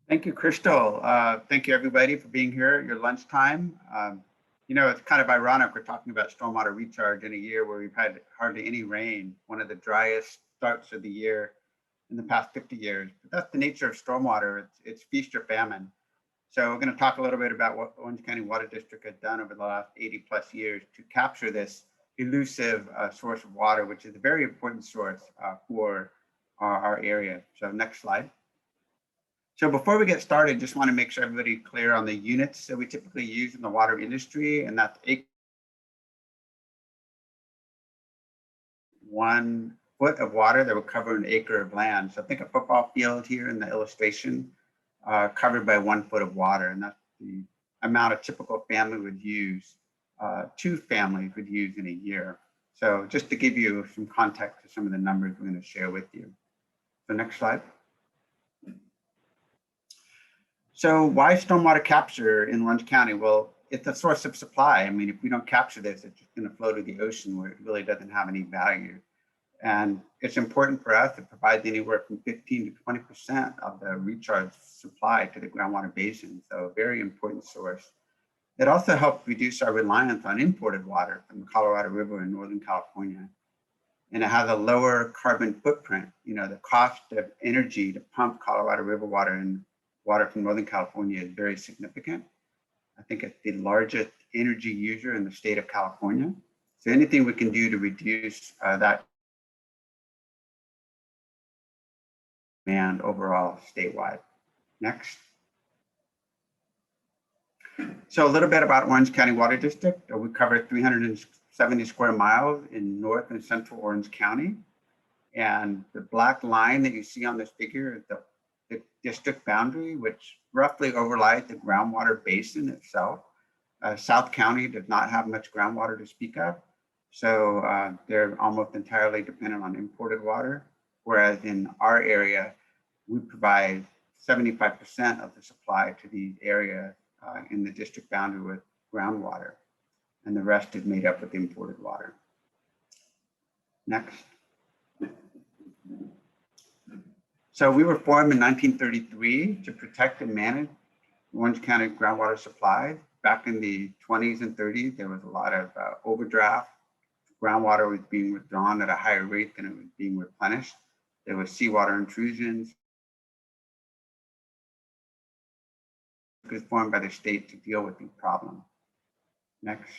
Thank you, Crystal. Thank you, everybody, for being here at your lunchtime. It's kind of ironic we're talking about stormwater recharge in a year where we've had hardly any rain, one of the driest starts of the year in the past 50 years. But that's the nature of stormwater. It's feast or famine. So we're going to talk a little bit about what Orange County Water District has done over the last 80 plus years to capture this elusive source of water, which is a very important source for our area. So next slide. So before we get started, just want to make sure everybody's clear on the units that we typically use in the water industry, and that's 1 foot of water that would cover an acre of land. So think a football field here in the illustration, covered by 1 foot of water, and that's the amount a typical family would use, 2 families would use in a year. So just to give you some context to some of the numbers we're going to share with you. So next slide. So why stormwater capture in Orange County? Well, it's a source of supply. I mean, if we don't capture this, it's just going to flow to the ocean where it really doesn't have any value. And it's important for us. It provides anywhere from 15 to 20% of the recharge supply to the groundwater basin. So a very important source. It also helps reduce our reliance on imported water from the Colorado River in Northern California. And it has a lower carbon footprint. You know, the cost of energy to pump Colorado River water and water from Northern California is very significant. I think it's the largest energy user in the state of California. So anything we can do to reduce that demand overall statewide. Next. So a little bit about Orange County Water District. We cover 370 square miles in North and Central Orange County. And the black line that you see on this figure is the district boundary, which roughly overlies the groundwater basin itself. South County does not have much groundwater to speak of. So they're almost entirely dependent on imported water. Whereas in our area, we provide 75% of the supply to the area in the district boundary with groundwater. And the rest is made up with imported water. Next. So we were formed in 1933 to protect and manage Orange County groundwater supply. Back in the 20s and 30s, there was a lot of overdraft. Groundwater was being withdrawn at a higher rate than it was being replenished. There was seawater intrusions. It was formed by the state to deal with these problems. Next.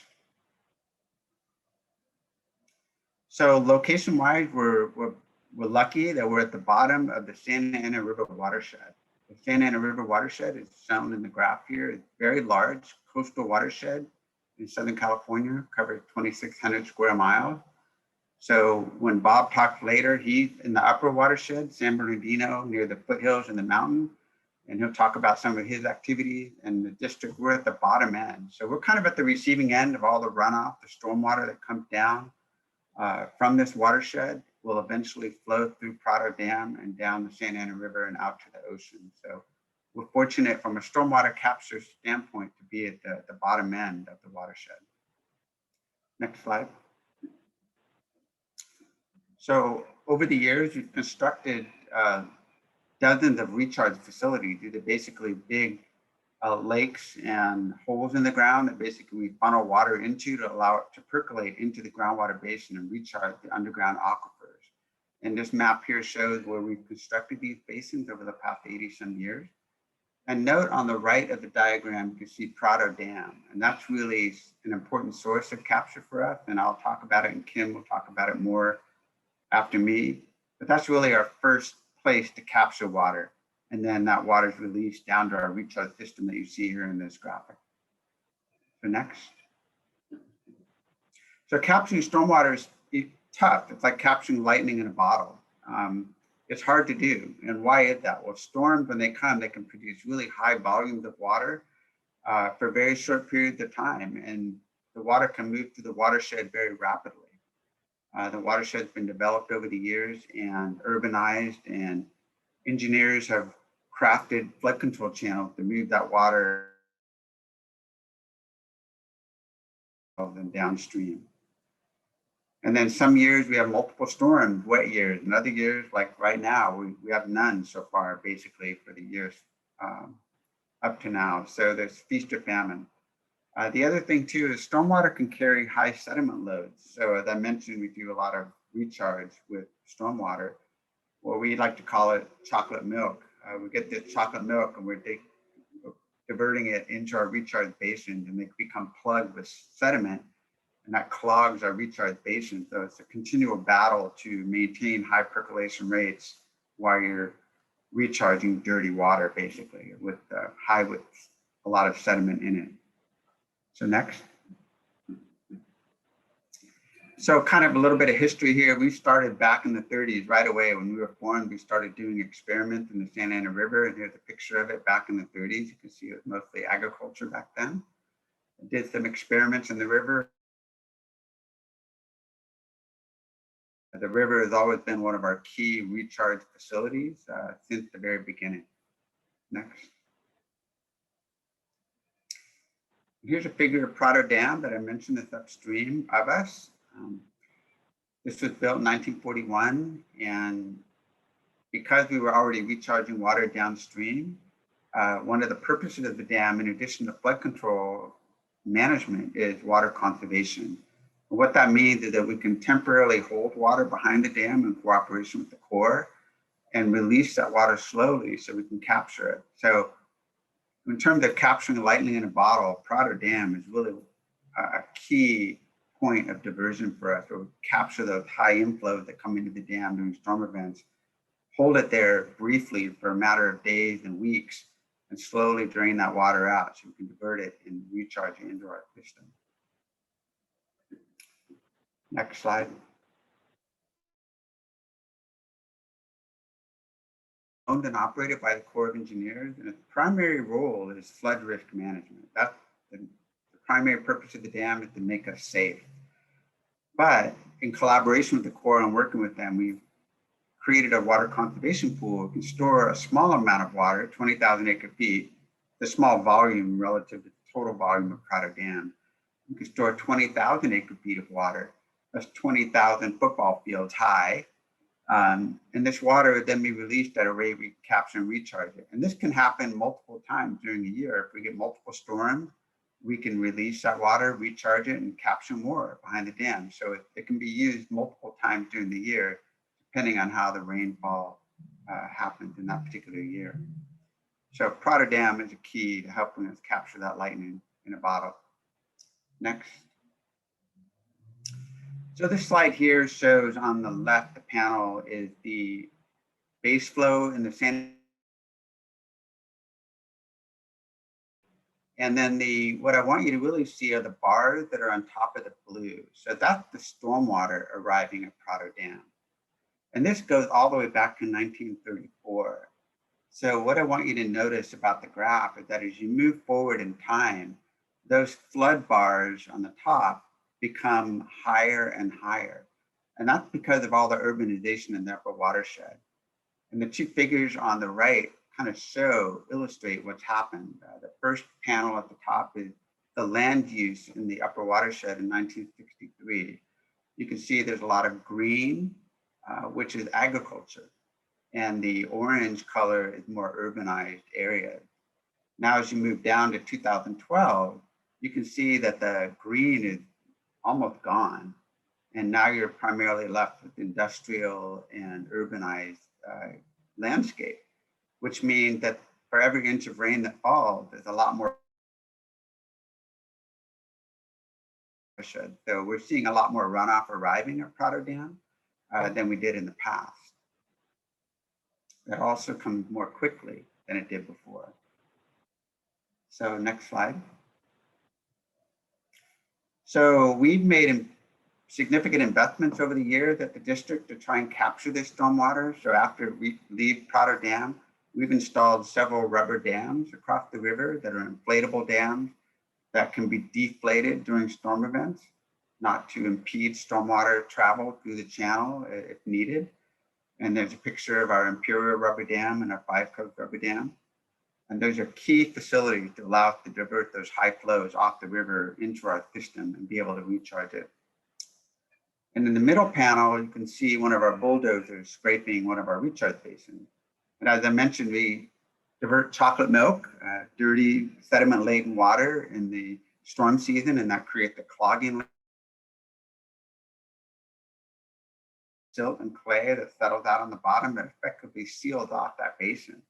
So location-wise, we're lucky that we're at the bottom of the Santa Ana River watershed. The Santa Ana River watershed is shown in the graph here. It's very large coastal watershed in Southern California, covers 2,600 square miles. So when Bob talks later, he's in the upper watershed, San Bernardino, near the foothills and the mountain. And he'll talk about some of his activities. And the district, we're at the bottom end. So we're kind of at the receiving end of all the runoff, the stormwater that comes down from this watershed will eventually flow through Prado Dam and down the Santa Ana River and out to the ocean. So we're fortunate from a stormwater capture standpoint to be at the bottom end of the watershed. Next slide. So over the years, we've constructed dozens of recharge facilities. These are basically big lakes and holes in the ground that basically we funnel water into to allow it to percolate into the groundwater basin and recharge the underground aquifers. And this map here shows where we've constructed these basins over the past 80 some years. And note on the right of the diagram, you can see Prado Dam. And that's really an important source of capture for us. And I'll talk about it, and Kim will talk about it more after me. But that's really our first place to capture water. And then that water is released down to our recharge system that you see here in this graphic. So next. So capturing stormwater is tough. It's like capturing lightning in a bottle. It's hard to do. And why is that? Well, storms, when they come, they can produce really high volumes of water for very short periods of time. And the water can move through the watershed very rapidly. The watershed's been developed over the years and urbanized, and engineers have crafted flood control channels to move that water and downstream. And then some years we have multiple storms, wet years, and other years, like right now, we have none so far, basically, for the years up to now. So there's feast or famine. The other thing too is stormwater can carry high sediment loads. So as I mentioned, we do a lot of recharge with stormwater, or we like to call it chocolate milk. We get this chocolate milk and we're diverting it into our recharge basins, and they become plugged with sediment, and that clogs our recharge basin. So it's a continual battle to maintain high percolation rates while you're recharging dirty water, basically, with a lot of sediment in it. So next. So kind of a little bit of history here. We started back in the 30s, right away when we were formed. We started doing experiments in the Santa Ana River, and here's a picture of it back in the 30s. You can see it was mostly agriculture back then. I did some experiments in the river. The river has always been one of our key recharge facilities since the very beginning. Next. Here's a figure of Prado Dam that I mentioned that's upstream of us. This was built in 1941, and because we were already recharging water downstream, one of the purposes of the dam, in addition to flood control management, is water conservation. And what that means is that we can temporarily hold water behind the dam in cooperation with the Corps and release that water slowly so we can capture it. So in terms of capturing lightning in a bottle, Prado Dam is really a key point of diversion for us, where we capture those high inflows that come into the dam during storm events, hold it there briefly for a matter of days and weeks, and slowly drain that water out so we can divert it and recharge it into our system. Next slide. Owned and operated by the Corps of Engineers, and its primary role is flood risk management. That's the primary purpose of the dam, is to make us safe. But in collaboration with the Corps and working with them, we've created a water conservation pool. We can store a small amount of water, 20,000 acre feet, the small volume relative to the total volume of Prado Dam. We can store 20,000 acre feet of water. That's 20,000 football fields high. And this water would then be released at a rate we capture and recharge it. And this can happen multiple times during the year. If we get multiple storms, we can release that water, recharge it, and capture more behind the dam. So it can be used multiple times during the year, depending on how the rainfall happens in that particular year. So Prado Dam is a key to helping us capture that lightning in a bottle. Next. So this slide here shows on the left, the panel is the base flow in the Santa. And then what I want you to really see are the bars that are on top of the blue. So that's the stormwater arriving at Prado Dam. And this goes all the way back to 1934. So what I want you to notice about the graph is that as you move forward in time, those flood bars on the top become higher and higher. And that's because of all the urbanization in the upper watershed. And the two figures on the right kind of illustrate what's happened. The first panel at the top is the land use in the upper watershed in 1963. You can see there's a lot of green, which is agriculture. And the orange color is more urbanized areas. Now, as you move down to 2012, you can see that the green is almost gone. And now you're primarily left with industrial and urbanized landscape, which means that for every inch of rain that falls, there's a lot more. So we're seeing a lot more runoff arriving at Prado Dam than we did in the past. That also comes more quickly than it did before. So next slide. So we've made significant investments over the years at the district to try and capture this stormwater. So after we leave Prado Dam, we've installed several rubber dams across the river that are inflatable dams that can be deflated during storm events, not to impede stormwater travel through the channel if needed. And there's a picture of our Imperial rubber dam and our Five Coast rubber dam. And those are key facilities to allow us to divert those high flows off the river into our system and be able to recharge it. And in the middle panel, you can see one of our bulldozers scraping one of our recharge basins. And as I mentioned, we divert chocolate milk, dirty sediment-laden water in the storm season, and that creates the clogging silt and clay that settles out on the bottom that effectively seals off that basin.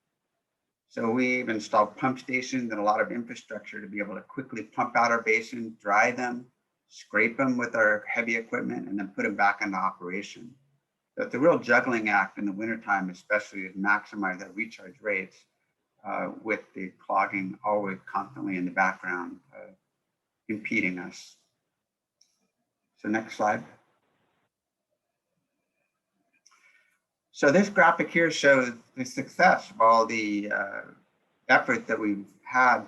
So we've installed pump stations and a lot of infrastructure to be able to quickly pump out our basin, dry them, scrape them with our heavy equipment, and then put them back into operation. So it's a real juggling act in the wintertime, especially to maximize our recharge rates with the clogging always constantly in the background impeding us. So next slide. So this graphic here shows the success of all the effort that we've had,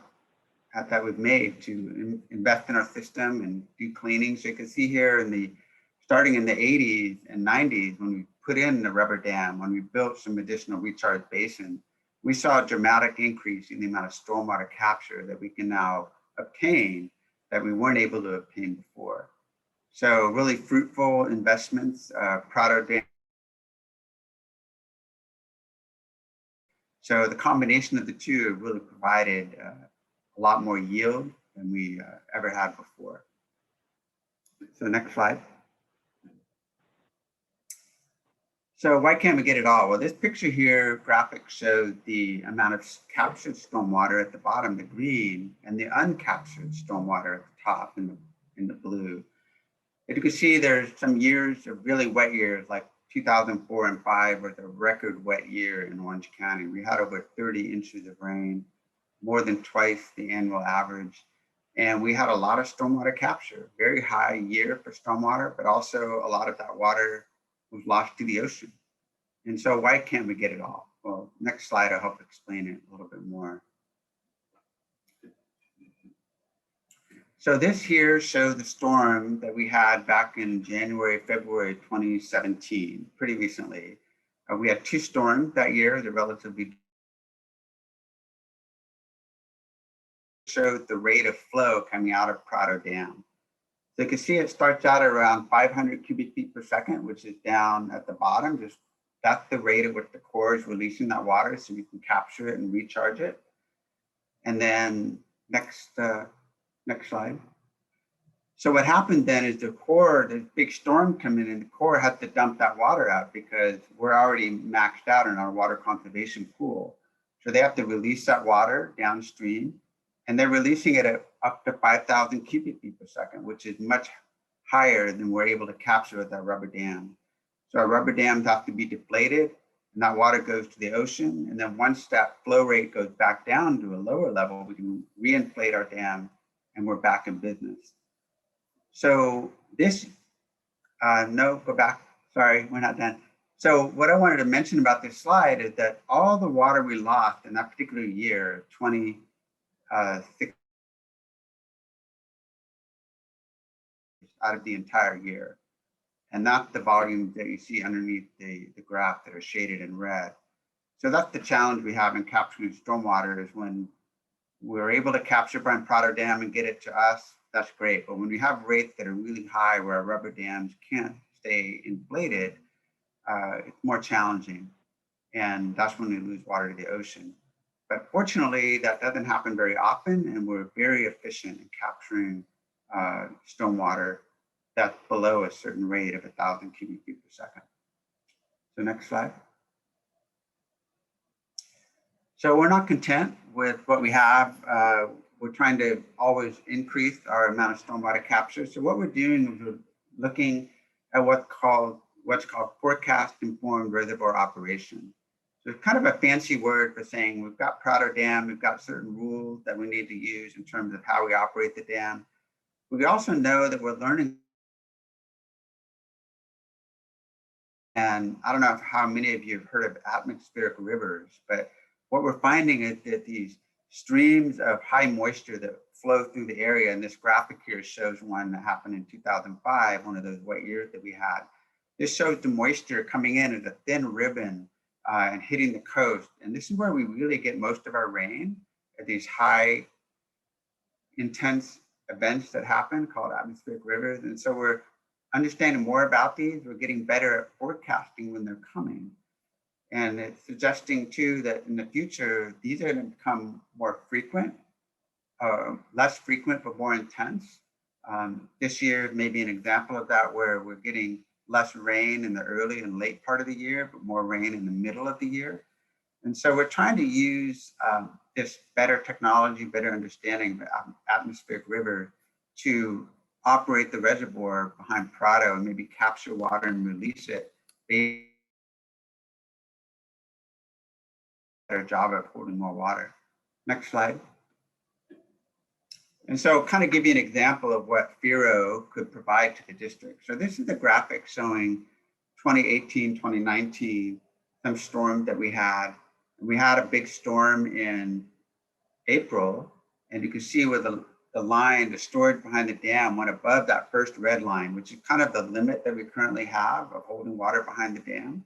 that we've made to invest in our system and do cleaning. So you can see here starting in the 80s and 90s, when we put in the rubber dam, when we built some additional recharge basin, we saw a dramatic increase in the amount of stormwater capture that we can now obtain that we weren't able to obtain before. So really fruitful investments, Prado Dam. So the combination of the two really provided a lot more yield than we ever had before. So next slide. So why can't we get it all? Well, this picture here, graphic, shows the amount of captured stormwater at the bottom, the green, and the uncaptured stormwater at the top in the blue. As you can see, there's some years of really wet years, like 2004 and 5 was a record wet year in Orange County. We had over 30 inches of rain, more than twice the annual average. And we had a lot of stormwater capture, very high year for stormwater, but also a lot of that water was lost to the ocean. And so why can't we get it all? Well, next slide, I'll help explain it a little bit more. So this here shows the storm that we had back in January, February 2017, pretty recently. We had 2 storms that year. They're relatively showed the rate of flow coming out of Prado Dam. So you can see it starts out around 500 cubic feet per second, which is down at the bottom. That's the rate at which the core is releasing that water, so we can capture it and recharge it. And then next slide. So what happened then is the big storm coming in, the Corps had to dump that water out because we're already maxed out in our water conservation pool. So they have to release that water downstream, and they're releasing it at up to 5,000 cubic feet per second, which is much higher than we're able to capture with our rubber dam. So our rubber dams have to be deflated, and that water goes to the ocean. And then once that flow rate goes back down to a lower level, we can reinflate our dam and we're back in business. So this, no, go back, sorry, we're not done. So what I wanted to mention about this slide is that all the water we lost in that particular year, 2006, out of the entire year. And that's the volume that you see underneath the graph that are shaded in red. So that's the challenge we have in capturing stormwater, is when we're able to capture from Prado Dam and get it to us, that's great. But when we have rates that are really high where our rubber dams can't stay inflated, it's more challenging. And that's when we lose water to the ocean. But fortunately, that doesn't happen very often, and we're very efficient in capturing stormwater that's below a certain rate of 1,000 cubic feet per second. So next slide. So we're not content with what we have. We're trying to always increase our amount of stormwater capture. So what we're doing is we're looking at what's called forecast informed reservoir operation. So it's kind of a fancy word for saying we've got Prado Dam, we've got certain rules that we need to use in terms of how we operate the dam. We also know that we're learning. And I don't know how many of you have heard of atmospheric rivers, but what we're finding is that these streams of high moisture that flow through the area, and this graphic here shows one that happened in 2005, one of those wet years that we had. This shows the moisture coming in as a thin ribbon and hitting the coast. And this is where we really get most of our rain, at these high intense events that happen called atmospheric rivers. And so we're understanding more about these. We're getting better at forecasting when they're coming. And it's suggesting too that in the future, these are going to become more frequent, less frequent, but more intense. This year may be an example of that, where we're getting less rain in the early and late part of the year, but more rain in the middle of the year. And so we're trying to use this better technology, better understanding of the atmospheric river to operate the reservoir behind Prado and maybe capture water and release it. Better job of holding more water. Next slide. And so kind of give you an example of what FERO could provide to the district. So this is a graphic showing 2018, 2019, some storms that we had. We had a big storm in April, and you can see where the line, the storage behind the dam went above that first red line, which is kind of the limit that we currently have of holding water behind the dam.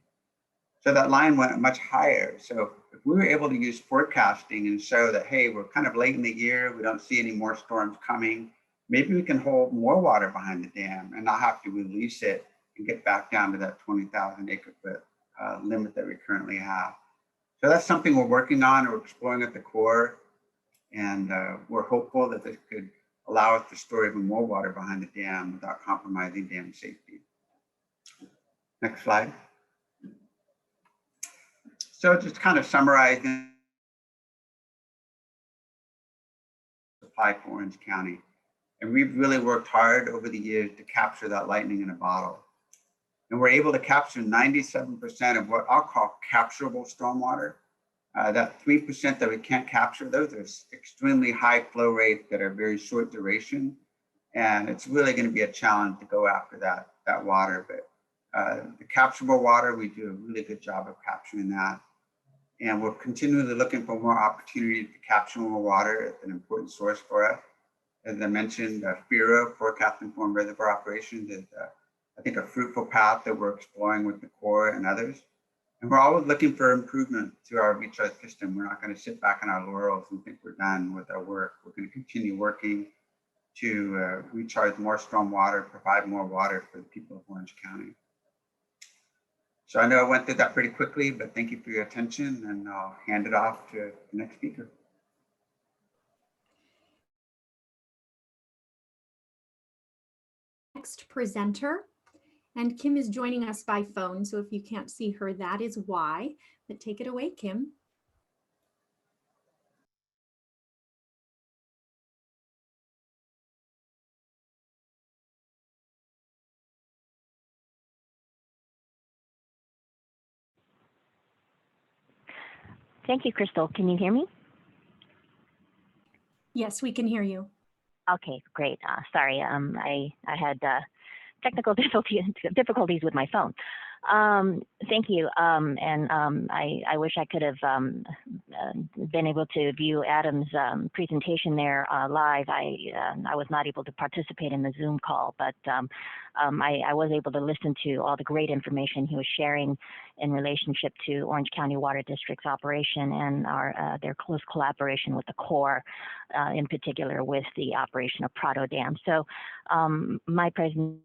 So that line went much higher. So if we were able to use forecasting and show that, hey, we're kind of late in the year, we don't see any more storms coming, maybe we can hold more water behind the dam and not have to release it and get back down to that 20,000 acre foot limit that we currently have. So that's something we're working on, or exploring at the Corps. And we're hopeful that this could allow us to store even more water behind the dam without compromising dam safety. Next slide. So just kind of summarizing supply for Orange County. And we've really worked hard over the years to capture that lightning in a bottle. And we're able to capture 97% of what I'll call capturable stormwater. That 3% that we can't capture, those are extremely high flow rates that are very short duration. And it's really going to be a challenge to go after that water. But the capturable water, we do a really good job of capturing that. And we're continually looking for more opportunities to capture more water. It's an important source for us. As I mentioned, FERO, Forecast Informed Reservoir Operations, is I think a fruitful path that we're exploring with the Corps and others. And we're always looking for improvement to our recharge system. We're not going to sit back on our laurels and think we're done with our work. We're going to continue working to recharge more stormwater, provide more water for the people of Orange County. So I know I went through that pretty quickly, but thank you for your attention, and I'll hand it off to the next speaker. Next presenter, and Kim is joining us by phone, so if you can't see her, that is why. But take it away, Kim. Thank you, Crystal. Can you hear me? Yes, we can hear you. Okay, great. Sorry, I had technical difficulties with my phone. Thank you. I wish I could have been able to view Adam's presentation there live. I was not able to participate in the Zoom call, but I was able to listen to all the great information he was sharing in relationship to Orange County Water District's operation and their close collaboration with the Corps, in particular with the operation of Prado Dam. So my presentation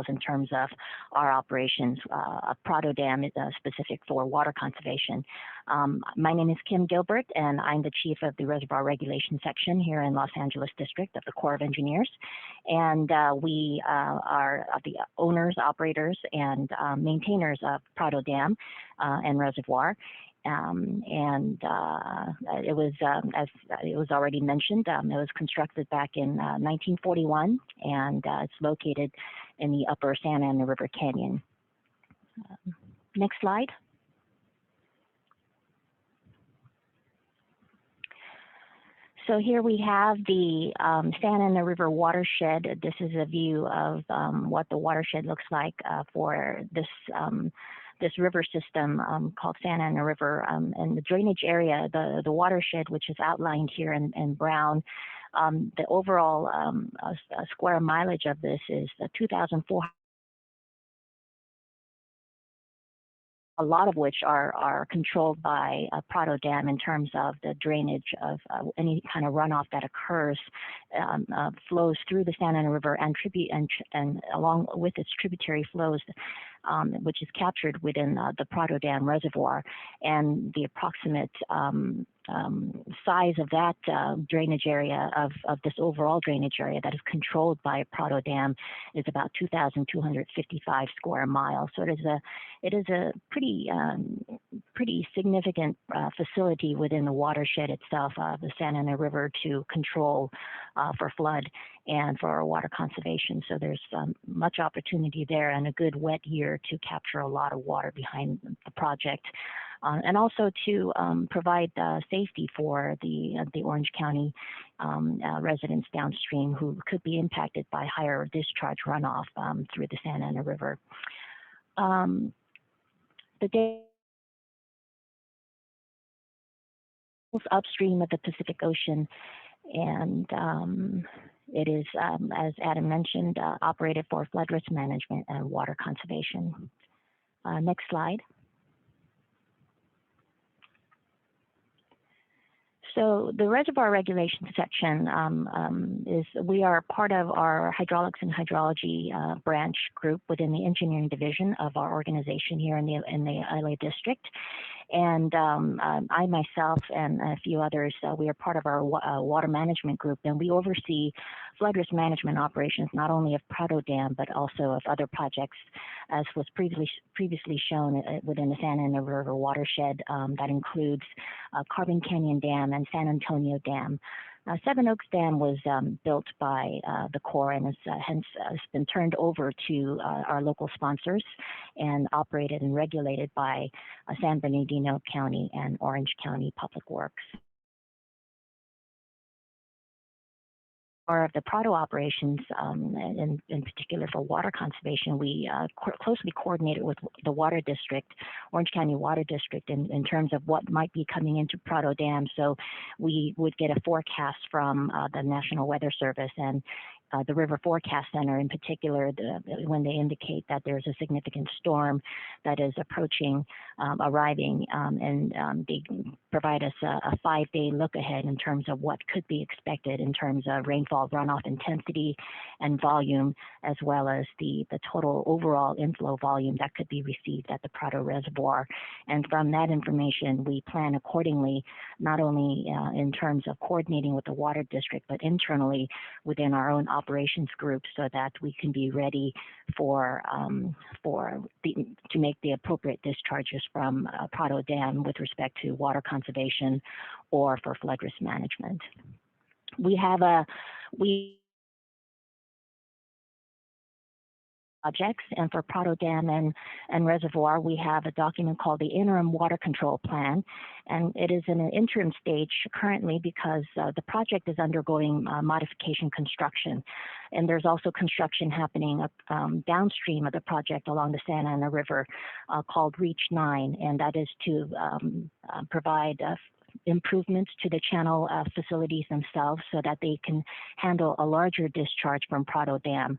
in terms of our operations. Prado Dam is specific for water conservation. My name is Kim Gilbert, and I'm the chief of the Reservoir Regulation Section here in Los Angeles District of the Corps of Engineers. And we are the owners, operators, and maintainers of Prado Dam and Reservoir. It was, as it was already mentioned, it was constructed back in 1941, and it's located in the upper Santa Ana River Canyon. Next slide. So here we have the Santa Ana River watershed. This is a view of what the watershed looks like for this river system called Santa Ana River, and the drainage area, the watershed, which is outlined here in brown. The overall square mileage of this is 2,400 a lot of which are controlled by Prado Dam in terms of the drainage of any kind of runoff that occurs, flows through the Santa Ana River and along with its tributary flows, which is captured within the Prado Dam reservoir, and the approximate size of that drainage area of this overall drainage area that is controlled by Prado Dam is about 2,255 square miles. So it is a pretty significant facility within the watershed itself, the Santa Ana River, to control for flood and for water conservation. So there's much opportunity there, and a good wet year to capture a lot of water behind the project. And also to provide safety for the Orange County residents downstream who could be impacted by higher discharge runoff through the Santa Ana River. The dam is upstream of the Pacific Ocean, and it is, as Adam mentioned, operated for flood risk management and water conservation. Next slide. So the reservoir regulation section we are part of our hydraulics and hydrology branch group within the engineering division of our organization here in the LA district. And I myself and a few others, we are part of our water management group, and we oversee flood risk management operations not only of Prado Dam but also of other projects, as was previously shown within the Santa Ana River watershed. That includes Carbon Canyon Dam and San Antonio Dam. Seven Oaks Dam was built by the Corps and has been turned over to our local sponsors and operated and regulated by San Bernardino County and Orange County Public Works. Of the Prado operations, in particular for water conservation, we closely coordinated with the water district, Orange County Water District, in terms of what might be coming into Prado Dam. So we would get a forecast from the National Weather Service and the River Forecast Center in particular, when they indicate that there's a significant storm that is approaching, arriving, and they provide us a 5-day look ahead in terms of what could be expected in terms of rainfall runoff intensity and volume, as well as the total overall inflow volume that could be received at the Prado Reservoir. And from that information, we plan accordingly, not only in terms of coordinating with the water district, but internally within our own operations group, so that we can be ready to make the appropriate discharges from Prado Dam with respect to water conservation or for flood risk management. We have projects, and for Prado Dam and Reservoir, we have a document called the Interim Water Control Plan, and it is in an interim stage currently because the project is undergoing modification construction, and there's also construction happening downstream of the project along the Santa Ana River called Reach 9, and that is to provide improvements to the channel facilities themselves so that they can handle a larger discharge from Prado Dam.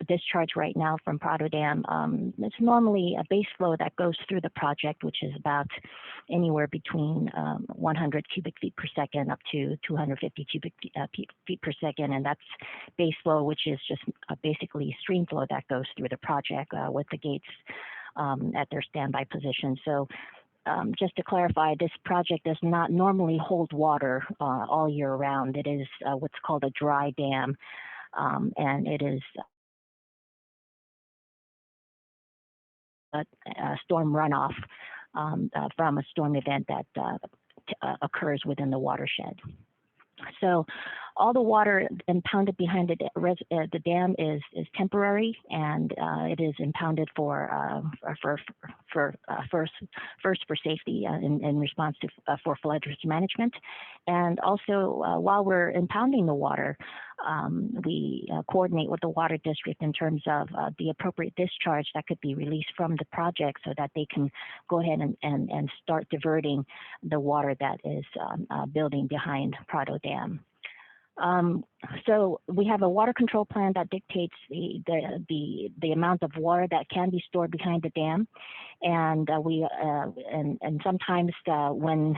Discharge right now from Prado Dam, it's normally a base flow that goes through the project, which is about anywhere between 100 cubic feet per second up to 250 cubic feet per second, and that's base flow, which is just basically stream flow that goes through the project with the gates at their standby position. So just to clarify, this project does not normally hold water all year round. It is what's called a dry dam, and it is storm runoff from a storm event that occurs within the watershed. So all the water impounded behind the dam is temporary, and it is impounded first for safety in response to for flood risk management, and also while we're impounding the water, we coordinate with the water district in terms of the appropriate discharge that could be released from the project so that they can go ahead and start diverting the water that is building behind Prado Dam. So we have a water control plan that dictates the amount of water that can be stored behind the dam, and sometimes when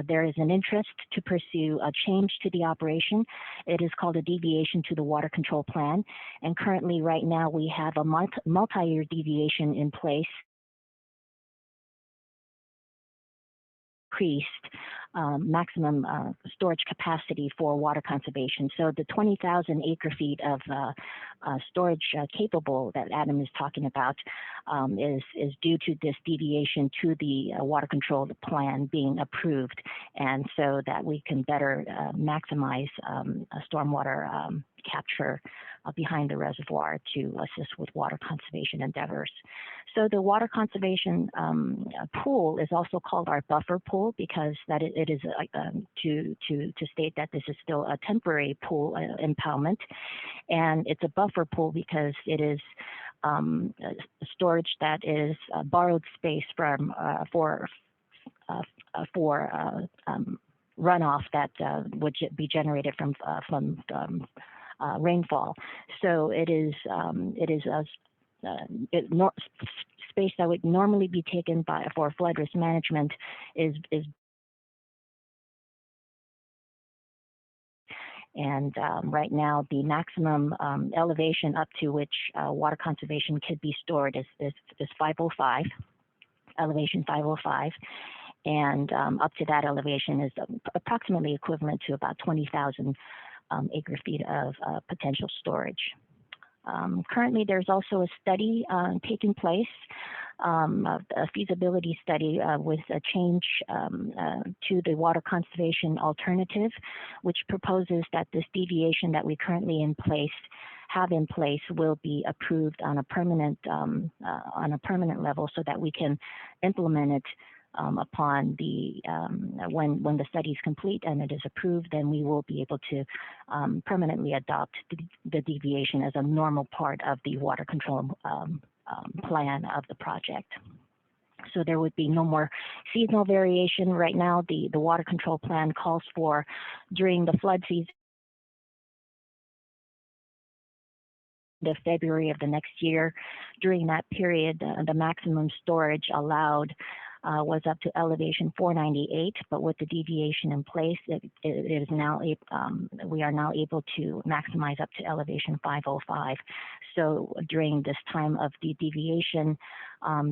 there is an interest to pursue a change to the operation, it is called a deviation to the water control plan. And currently, right now, we have a multi-year deviation in place. Increased maximum storage capacity for water conservation. So the 20,000 acre feet of storage capable that Adam is talking about is due to this deviation to the water control plan being approved, and so that we can better maximize stormwater capture behind the reservoir to assist with water conservation endeavors. So the water conservation pool is also called our buffer pool, because that it is to state that this is still a temporary pool impoundment, and it's a buffer pool because it is storage that is borrowed space from for runoff that would be generated from rainfall. So it is space that would normally be taken for flood risk management is and right now the maximum elevation up to which water conservation could be stored is 505, elevation 505. And up to that elevation is approximately equivalent to about 20,000 acre feet of potential storage. Currently, there's also a study taking place, a feasibility study with a change to the water conservation alternative, which proposes that this deviation that we currently have in place will be approved on a permanent level, so that we can implement it upon the when the study is complete and it is approved. Then we will be able to permanently adopt the deviation as a normal part of the water control plan of the project. So there would be no more seasonal variation. Right now, the water control plan calls for, during the flood season, the February of the next year. During that period, the maximum storage allowed was up to elevation 498, but with the deviation in place, it is now we are now able to maximize up to elevation 505. So during this time of the deviation,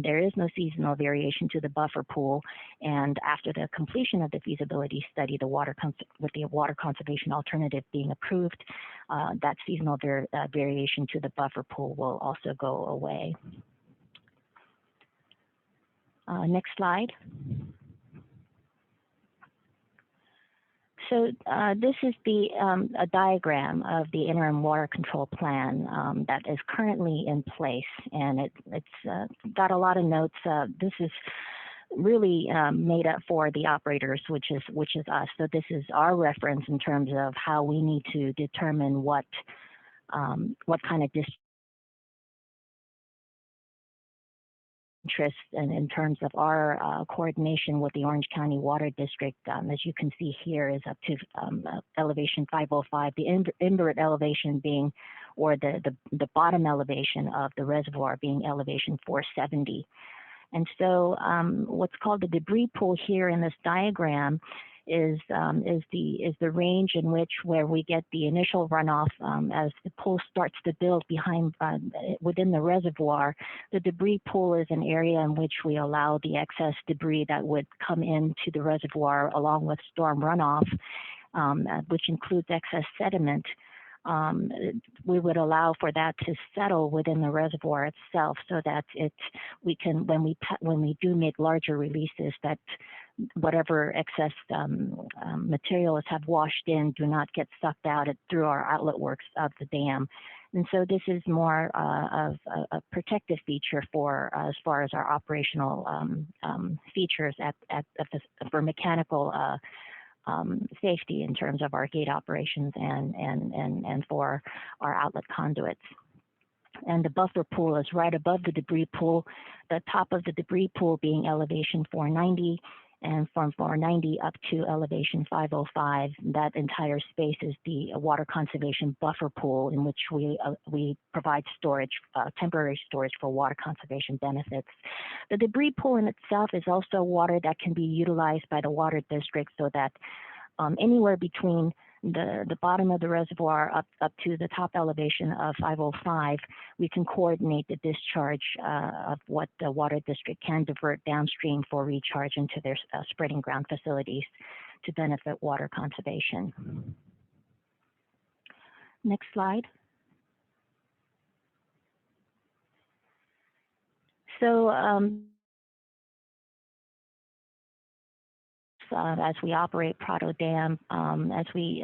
there is no seasonal variation to the buffer pool, and after the completion of the feasibility study, with the water conservation alternative being approved, that seasonal variation to the buffer pool will also go away. Next slide. So this is a diagram of the interim water control plan that is currently in place, and it's got a lot of notes. This is really made up for the operators, which is us. So this is our reference in terms of how we need to determine what kind of interest and in terms of our coordination with the Orange County Water District. As you can see here, is up to elevation 505, the invert elevation being, or the bottom elevation of the reservoir being elevation 470. And so what's called the debris pool here in this diagram is the range in which where we get the initial runoff as the pool starts to build behind within the reservoir. The debris pool is an area in which we allow the excess debris that would come into the reservoir along with storm runoff, which includes excess sediment. We would allow for that to settle within the reservoir itself, so that we can, when we do make larger releases, that whatever excess materials have washed in do not get sucked out through our outlet works of the dam. And so this is more of a protective feature for as far as our operational features for mechanical safety in terms of our gate operations and for our outlet conduits. And the buffer pool is right above the debris pool, the top of the debris pool being elevation 490, And from 490 up to elevation 505, that entire space is the water conservation buffer pool in which we provide storage, temporary storage for water conservation benefits. The debris pool in itself is also water that can be utilized by the water district, so that anywhere between the bottom of the reservoir up to the top elevation of 505, we can coordinate the discharge of what the water district can divert downstream for recharge into their spreading ground facilities to benefit water conservation. Next slide. So as we operate Prado Dam, as we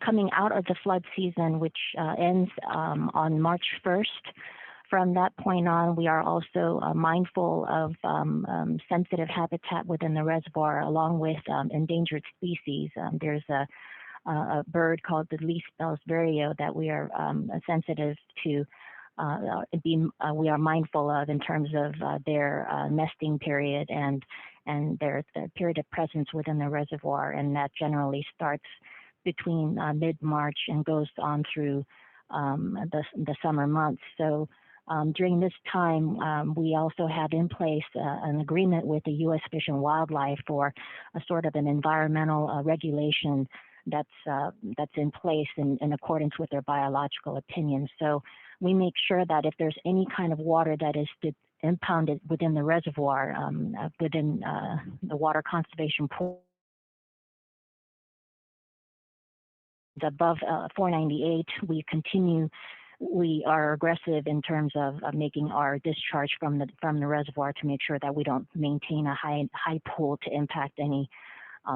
coming out of the flood season, which ends on March 1st. From that point on, we are also mindful of sensitive habitat within the reservoir, along with endangered species. There's a bird called the leaf-spelled vireo that we are sensitive to. We are mindful of in terms of their nesting period and their period of presence within the reservoir, and that generally starts between mid-March and goes on through the summer months. So during this time, we also have in place an agreement with the U.S. Fish and Wildlife for a sort of an environmental regulation that's in place in accordance with their biological opinions. So we make sure that if there's any kind of water that is impounded within the reservoir, within the water conservation pool, above 498, we are aggressive in terms of making our discharge from the reservoir to make sure that we don't maintain a high pool to impact any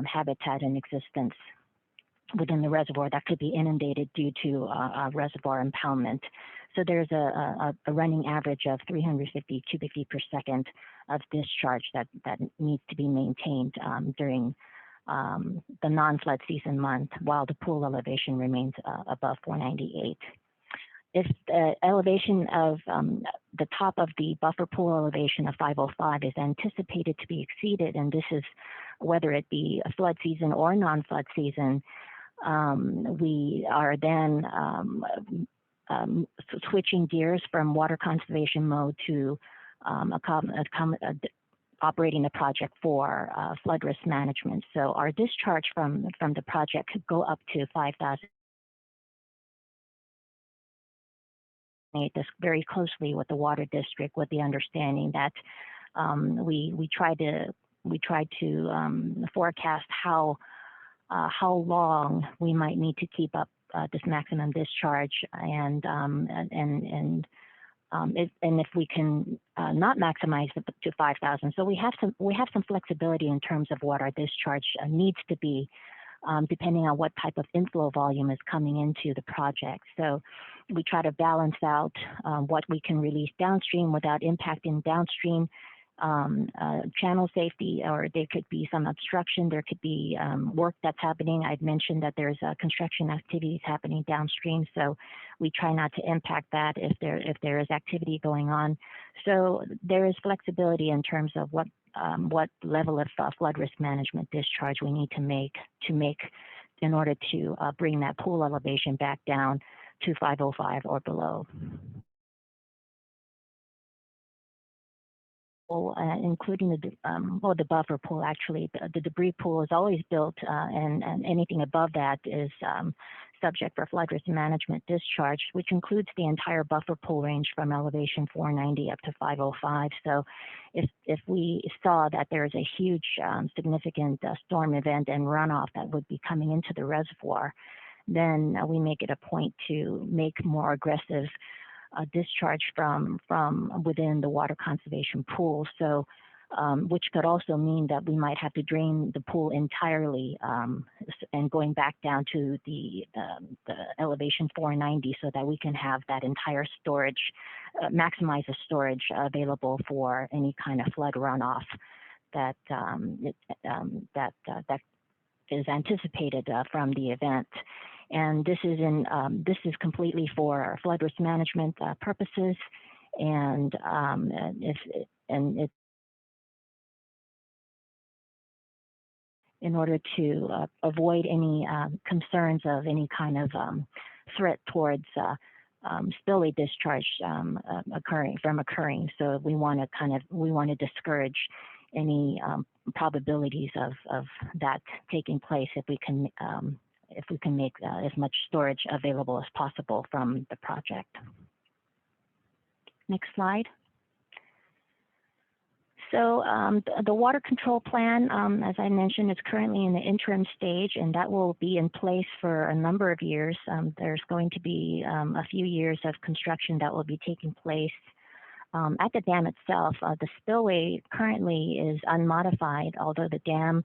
habitat in existence within the reservoir that could be inundated due to reservoir impoundment. So there's a running average of 350 cubic feet per second of discharge that needs to be maintained during the non-flood season month, while the pool elevation remains above 498. If the elevation of the top of the buffer pool elevation of 505 is anticipated to be exceeded, and this is whether it be a flood season or non-flood season, we are then switching gears from water conservation mode to operating the project for flood risk management. So our discharge from the project could go up to 5,000. This very closely with the water district, with the understanding that we try to forecast how long we might need to keep up this maximum discharge, and if we can not maximize it to 5,000. So we have some flexibility in terms of what our discharge needs to be, depending on what type of inflow volume is coming into the project. So we try to balance out what we can release downstream without impacting downstream channel safety, or there could be some obstruction. There could be work that's happening. I'd mentioned that there's construction activities happening downstream, so we try not to impact that if there is activity going on. So there is flexibility in terms of what level of flood risk management discharge we need to make in order to bring that pool elevation back down to 505 or below. Including the buffer pool. Actually, the debris pool is always built, and anything above that is subject for flood risk management discharge, which includes the entire buffer pool range from elevation 490 up to 505. So if we saw that there is a huge significant storm event and runoff that would be coming into the reservoir, then we make it a point to make more aggressive discharge from within the water conservation pool. So, which could also mean that we might have to drain the pool entirely and going back down to the elevation 490, so that we can have that entire storage, maximize the storage available for any kind of flood runoff that is anticipated from the event. And this is completely for flood risk management purposes, and in order to avoid any concerns of any kind of threat towards spillway discharge occurring. So we want to discourage any probabilities of that taking place if we can make as much storage available as possible from the project. Next slide. So the water control plan, as I mentioned, is currently in the interim stage, and that will be in place for a number of years. There's going to be a few years of construction that will be taking place at the dam itself. The spillway currently is unmodified, although the dam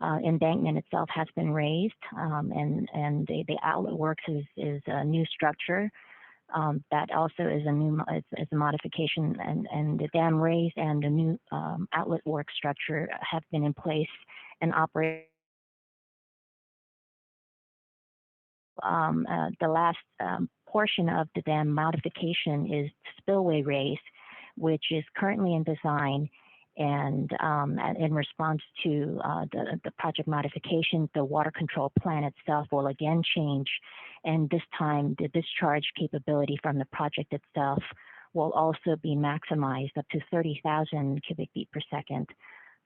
embankment itself has been raised, and the outlet works is a new structure. That also is a modification, and the dam raise and the new outlet work structure have been in place and operate. The last portion of the dam modification is spillway raise, which is currently in design. And in response to the project modification, the water control plan itself will again change. And this time, the discharge capability from the project itself will also be maximized up to 30,000 cubic feet per second,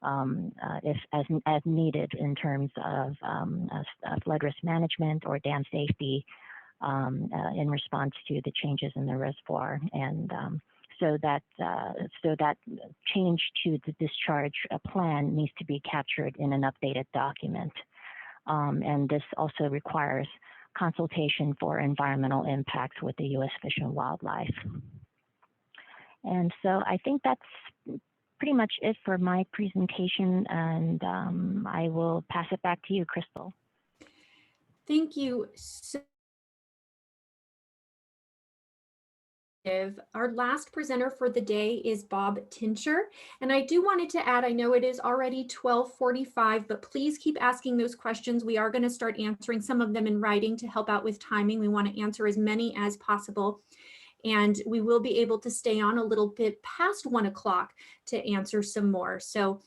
as needed in terms of flood risk management or dam safety in response to the changes in the reservoir. And so that change to the discharge plan needs to be captured in an updated document. And this also requires consultation for environmental impacts with the U.S. Fish and Wildlife. And so I think that's pretty much it for my presentation, and I will pass it back to you, Crystal. Thank you. Our last presenter for the day is Bob Tincher. And I do wanted to add, I know it is already 12:45, but please keep asking those questions. We are going to start answering some of them in writing to help out with timing. We want to answer as many as possible. And we will be able to stay on a little bit past 1 o'clock to answer some more. So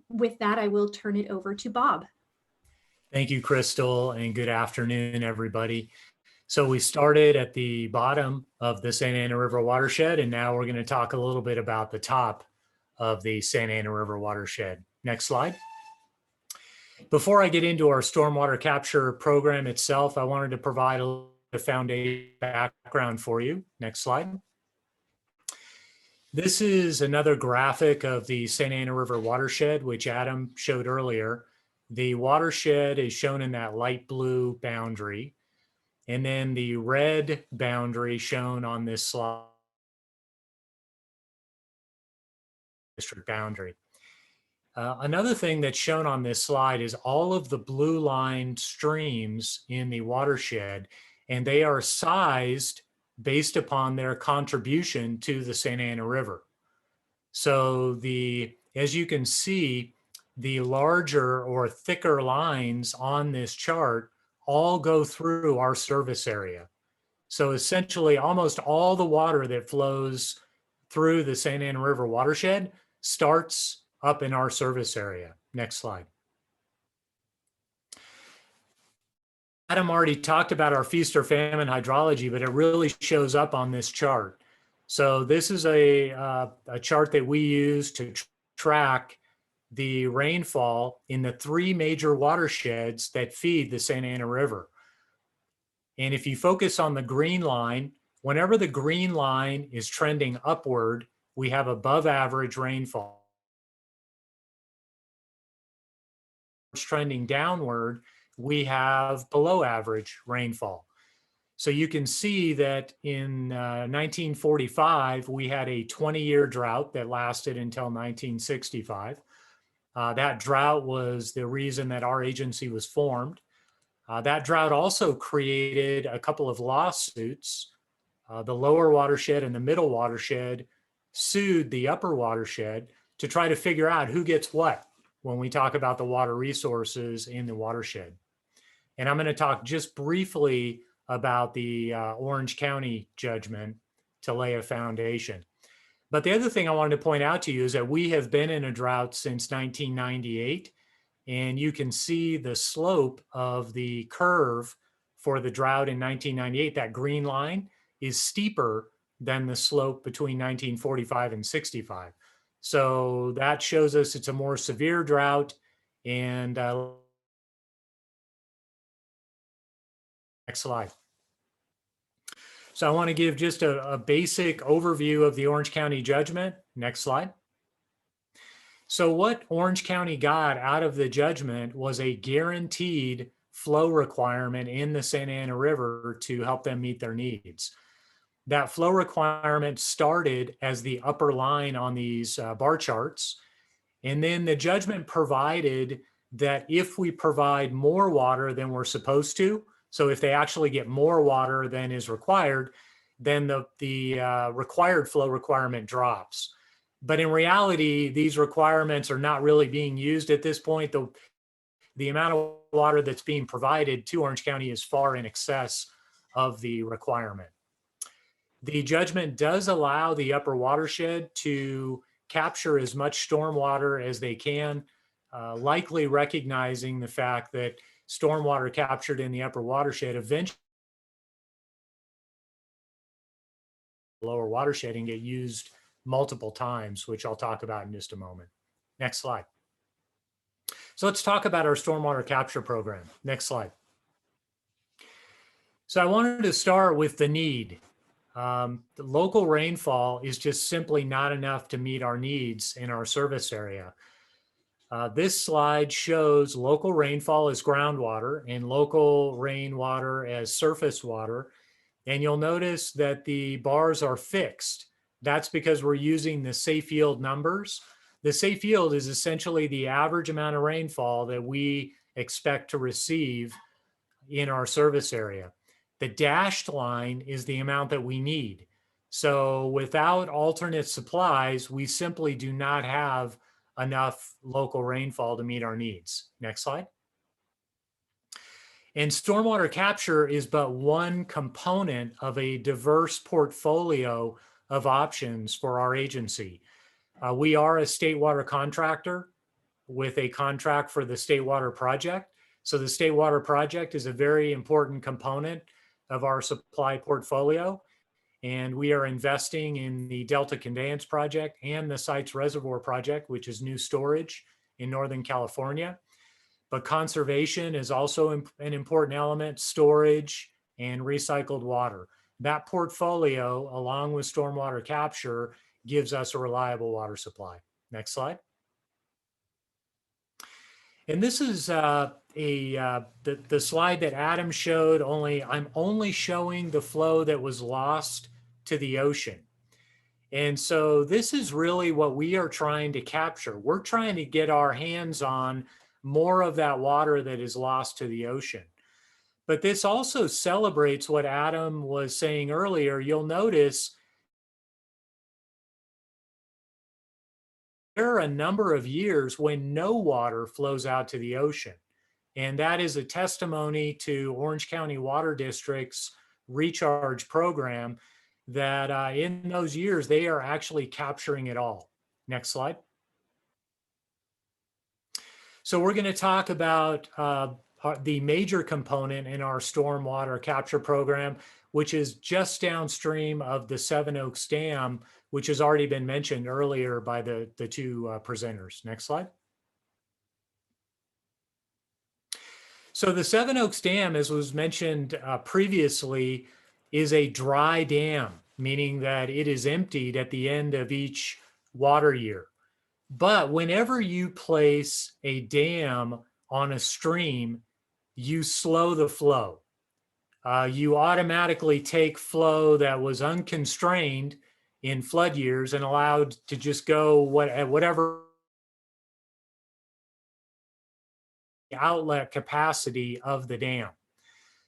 with that, I will turn it over to Bob. Thank you, Crystal, and good afternoon, everybody. So we started at the bottom of the Santa Ana River watershed, and now we're going to talk a little bit about the top of the Santa Ana River watershed. Next slide. Before I get into our stormwater capture program itself, I wanted to provide a foundation background for you. Next slide. This is another graphic of the Santa Ana River watershed, which Adam showed earlier. The watershed is shown in that light blue boundary. And then the red boundary shown on this slide, district boundary. Another thing that's shown on this slide is all of the blue line streams in the watershed, and they are sized based upon their contribution to the Santa Ana River. So as you can see, the larger or thicker lines on this chart all go through our service area. So essentially almost all the water that flows through the Santa Ana River watershed starts up in our service area. Next slide. Adam already talked about our feast or famine hydrology, but it really shows up on this chart. So this is a chart that we use to track the rainfall in the 3 major watersheds that feed the Santa Ana River. And if you focus on the green line, whenever the green line is trending upward, we have above average rainfall. It's trending downward, we have below average rainfall. So you can see that in 1945, we had a 20-year drought that lasted until 1965. That drought was the reason that our agency was formed. That drought also created a couple of lawsuits. The lower watershed and the middle watershed sued the upper watershed to try to figure out who gets what when we talk about the water resources in the watershed. And I'm going to talk just briefly about the Orange County judgment to lay a foundation. But the other thing I wanted to point out to you is that we have been in a drought since 1998. And you can see the slope of the curve for the drought in 1998. That green line is steeper than the slope between 1945 and 65. So that shows us it's a more severe drought. And next slide. So I want to give just a basic overview of the Orange County judgment. Next slide. So what Orange County got out of the judgment was a guaranteed flow requirement in the Santa Ana River to help them meet their needs. That flow requirement started as the upper line on these bar charts. And then the judgment provided that if we provide more water than we're supposed to, so if they actually get more water than is required, then the required flow requirement drops. But in reality, these requirements are not really being used at this point. The amount of water that's being provided to Orange County is far in excess of the requirement. The judgment does allow the upper watershed to capture as much stormwater as they can, likely recognizing the fact that stormwater captured in the upper watershed eventually lower watershed and get used multiple times, which I'll talk about in just a moment. Next slide. So let's talk about our stormwater capture program. Next slide. So I wanted to start with the need. The local rainfall is just simply not enough to meet our needs in our service area. This slide shows local rainfall as groundwater and local rainwater as surface water. And you'll notice that the bars are fixed. That's because we're using the safe yield numbers. The safe yield is essentially the average amount of rainfall that we expect to receive in our service area. The dashed line is the amount that we need. So without alternate supplies, we simply do not have enough local rainfall to meet our needs. Next slide. And stormwater capture is but one component of a diverse portfolio of options for our agency. We are a state water contractor with a contract for the State Water Project. So the State Water Project is a very important component of our supply portfolio. And we are investing in the Delta Conveyance Project and the Sites Reservoir Project, which is new storage in Northern California. But conservation is also an important element, storage and recycled water. That portfolio, along with stormwater capture, gives us a reliable water supply. Next slide. And this is the slide that Adam showed, I'm only showing the flow that was lost to the ocean. And so this is really what we are trying to capture. We're trying to get our hands on more of that water that is lost to the ocean. But this also celebrates what Adam was saying earlier. You'll notice there are a number of years when no water flows out to the ocean. And that is a testimony to Orange County Water District's recharge program that in those years, they are actually capturing it all. Next slide. So we're going to talk about the major component in our stormwater capture program, which is just downstream of the Seven Oaks Dam, which has already been mentioned earlier by the two presenters. Next slide. So the Seven Oaks Dam, as was mentioned previously, is a dry dam, meaning that it is emptied at the end of each water year. But whenever you place a dam on a stream, you slow the flow. You automatically take flow that was unconstrained in flood years and allowed to just go at whatever outlet capacity of the dam.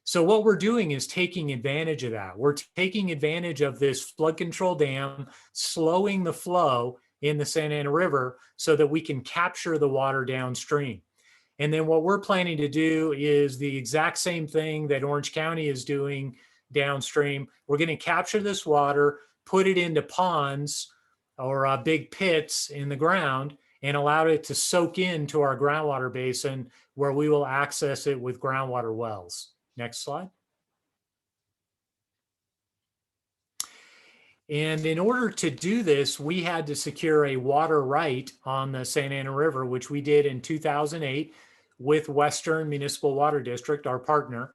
So what we're doing is taking advantage of that. We're taking advantage of this flood control dam, slowing the flow in the Santa Ana River so that we can capture the water downstream. And then what we're planning to do is the exact same thing that Orange County is doing downstream. We're going to capture this water, put it into ponds or big pits in the ground, and allowed it to soak into our groundwater basin where we will access it with groundwater wells. Next slide. And in order to do this, we had to secure a water right on the Santa Ana River, which we did in 2008 with Western Municipal Water District, our partner.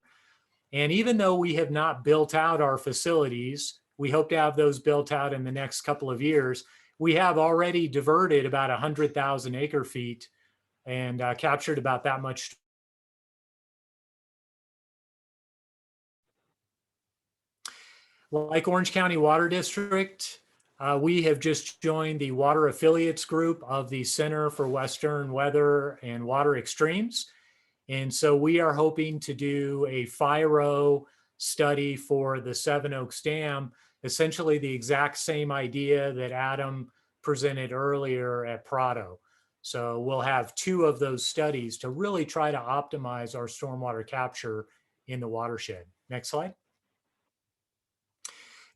And even though we have not built out our facilities, we hope to have those built out in the next couple of years. We have already diverted about 100,000 acre feet and captured about that much. Like Orange County Water District, we have just joined the Water Affiliates Group of the Center for Western Weather and Water Extremes. And so we are hoping to do a FIRO study for the Seven Oaks Dam, essentially the exact same idea that Adam presented earlier at Prado. So we'll have 2 of those studies to really try to optimize our stormwater capture in the watershed. Next slide.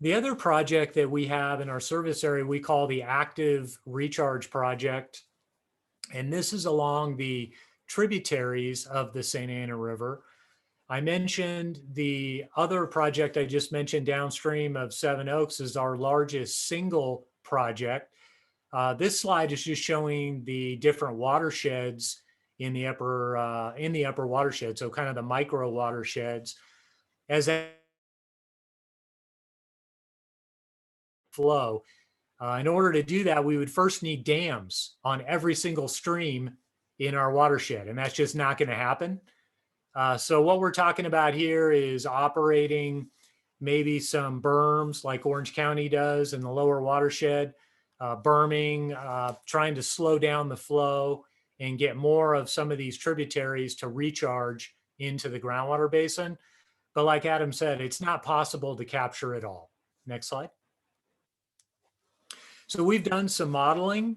The other project that we have in our service area, we call the Active Recharge Project. And this is along the tributaries of the Santa Ana River. I mentioned the other project I just mentioned downstream of Seven Oaks is our largest single project. This slide is just showing the different watersheds in the upper watershed, so kind of the micro watersheds. As that flow, in order to do that, we would first need dams on every single stream in our watershed, and that's just not going to happen. So what we're talking about here is operating maybe some berms like Orange County does in the lower watershed, berming, trying to slow down the flow and get more of some of these tributaries to recharge into the groundwater basin. But like Adam said, it's not possible to capture it all. Next slide. So we've done some modeling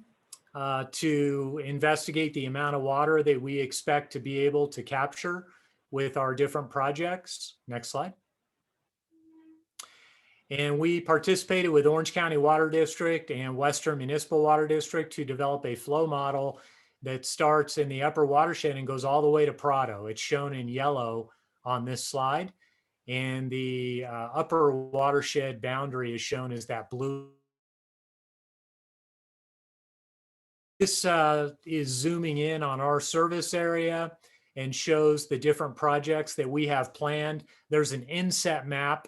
to investigate the amount of water that we expect to be able to capture with our different projects. Next slide. And we participated with Orange County Water District and Western Municipal Water District to develop a flow model that starts in the upper watershed and goes all the way to Prado. It's shown in yellow on this slide. And the upper watershed boundary is shown as that blue. This is zooming in on our service area and shows the different projects that we have planned. There's an inset map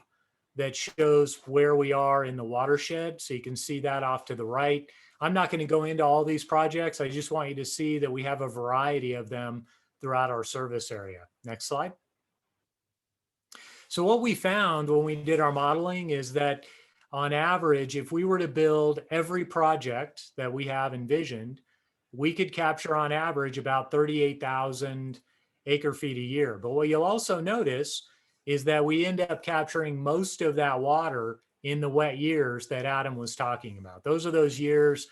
that shows where we are in the watershed. So you can see that off to the right. I'm not going to go into all these projects. I just want you to see that we have a variety of them throughout our service area. Next slide. So what we found when we did our modeling is that on average, if we were to build every project that we have envisioned, we could capture on average about 38,000 acre feet a year. But what you'll also notice is that we end up capturing most of that water in the wet years that Adam was talking about. Those are those years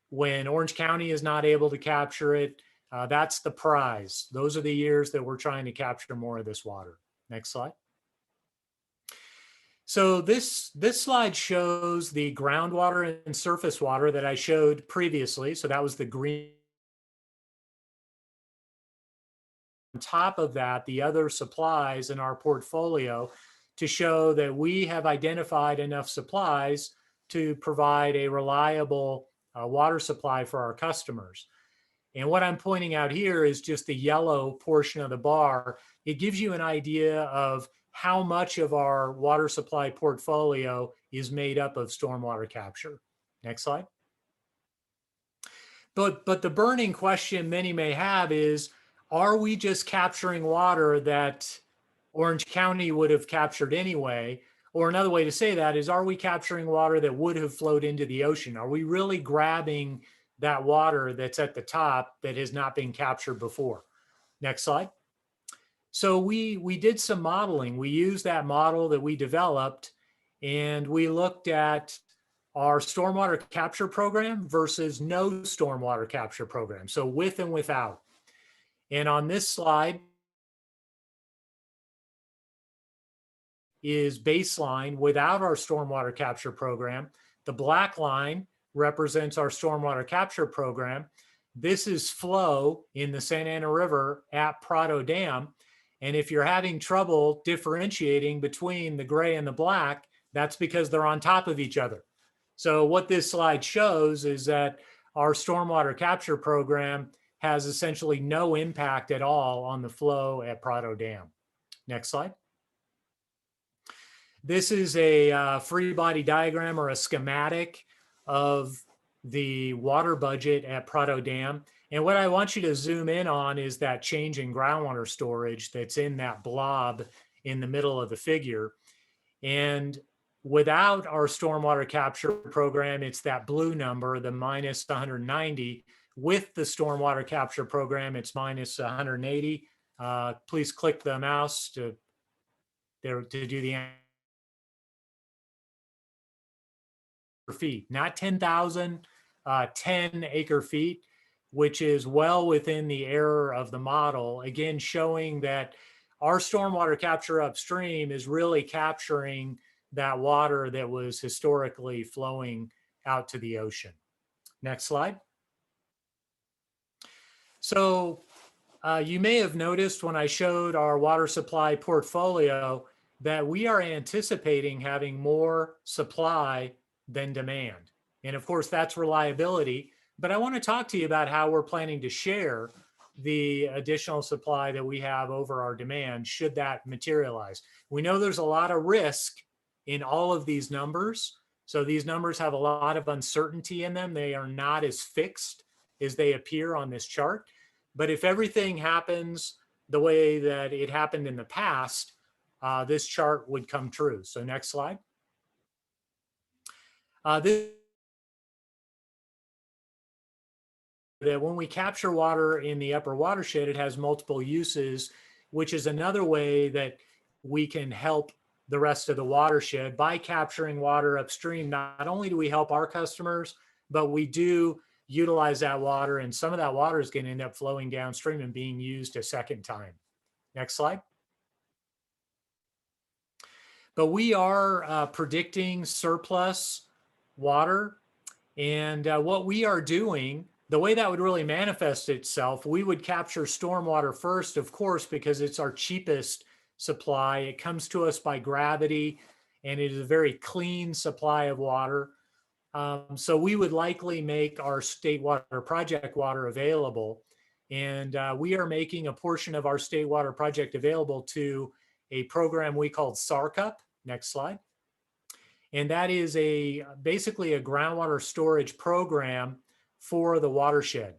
when Orange County is not able to capture it. That's the prize. Those are the years that we're trying to capture more of this water. Next slide. So this slide shows the groundwater and surface water that I showed previously. So that was the green. On top of that, the other supplies in our portfolio to show that we have identified enough supplies to provide a reliable water supply for our customers. And what I'm pointing out here is just the yellow portion of the bar. It gives you an idea of how much of our water supply portfolio is made up of stormwater capture. Next slide. But the burning question many may have is, are we just capturing water that Orange County would have captured anyway? Or another way to say that is, are we capturing water that would have flowed into the ocean? Are we really grabbing that water that's at the top that has not been captured before? Next slide. So we did some modeling. We used that model that we developed, and we looked at our stormwater capture program versus no stormwater capture program. So with and without. And on this slide is baseline without our stormwater capture program. The black line represents our stormwater capture program. This is flow in the Santa Ana River at Prado Dam. And if you're having trouble differentiating between the gray and the black, that's because they're on top of each other. So what this slide shows is that our stormwater capture program has essentially no impact at all on the flow at Prado Dam. Next slide. This is a free body diagram or a schematic of the water budget at Prado Dam. And what I want you to zoom in on is that change in groundwater storage that's in that blob in the middle of the figure. And without our stormwater capture program, it's that blue number, the minus 190. With the stormwater capture program, it's minus 180. Please click the mouse to do the feet, not 10,000, 10 acre feet, which is well within the error of the model. Again, showing that our stormwater capture upstream is really capturing that water that was historically flowing out to the ocean. Next slide. So you may have noticed when I showed our water supply portfolio that we are anticipating having more supply than demand. And of course, that's reliability. But I want to talk to you about how we're planning to share the additional supply that we have over our demand should that materialize. We know there's a lot of risk in all of these numbers. So these numbers have a lot of uncertainty in them. They are not as fixed as they appear on this chart. But if everything happens the way that it happened in the past, this chart would come true. So next slide. That when we capture water in the upper watershed, it has multiple uses, which is another way that we can help the rest of the watershed by capturing water upstream. Not only do we help our customers, but we do utilize that water, and some of that water is going to end up flowing downstream and being used a second time. Next slide. But we are predicting surplus water, and what we are doing, the way that would really manifest itself, we would capture stormwater first, of course, because it's our cheapest supply. It comes to us by gravity, and it is a very clean supply of water. So we would likely make our state water project water available. And we are making a portion of our state water project available to a program we called SARCUP. Next slide. And that is basically a groundwater storage program for the watershed.